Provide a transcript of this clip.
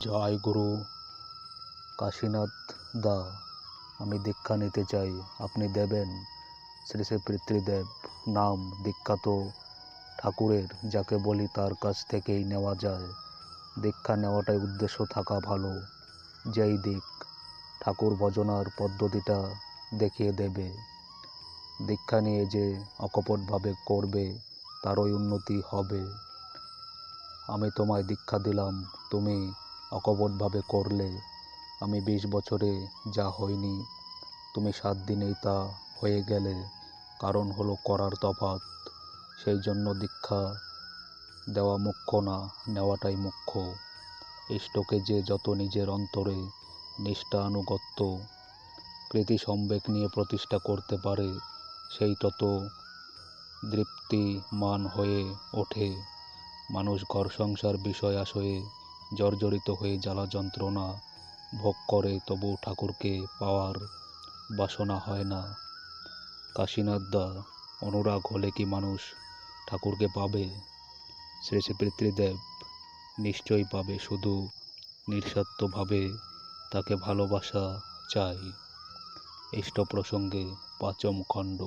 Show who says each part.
Speaker 1: জয় গুরু কাশীনাথ দা, আমি দীক্ষা নিতে চাই, আপনি দেবেন? শ্রী শ্রী পিতৃদেব নাম দীক্ষা তো ঠাকুরের, যাকে বলি তার কাছ থেকেই নেওয়া যায়। দীক্ষা নেওয়াটাই উদ্দেশ্য থাকা ভালো। যেই দিক ঠাকুর ভজনার পদ্ধতিটা দেখিয়ে দেবে। দীক্ষা নিয়ে যে অকপটভাবে করবে তারই উন্নতি হবে। আমি তোমায় দীক্ষা দিলাম, তুমি অকপটভাবে করলে। আমি 20 বছরে যা হয়নি, তুমি 7 দিনেই তা হয়ে গেলে। কারণ হলো করার তফাৎ। সেই জন্য দীক্ষা দেওয়া মুখ্য না, নেওয়াটাই মুখ্য। ইষ্টকে যে যত নিজের অন্তরে নিষ্ঠা আনুগত্য কৃতি সম্বেক নিয়ে প্রতিষ্ঠা করতে পারে, সেই তত দৃপ্তিমান হয়ে ওঠে। মানুষ ঘর সংসার বিষয় আশয়ে জর্জরিত হয়ে জ্বালা যন্ত্রণা ভোগ করে, তবু ঠাকুরকে পাওয়ার বাসনা হয় না। কাশীনাথ দা, অনুরাগ হলে কি মানুষ ঠাকুরকে পাবে? শ্রী শ্রী পিতৃদেব নিশ্চয়ই পাবে, শুধু নিঃস্বার্থভাবে তাকে ভালোবাসা চাই। ইষ্ট প্রসঙ্গে 5ম খণ্ড।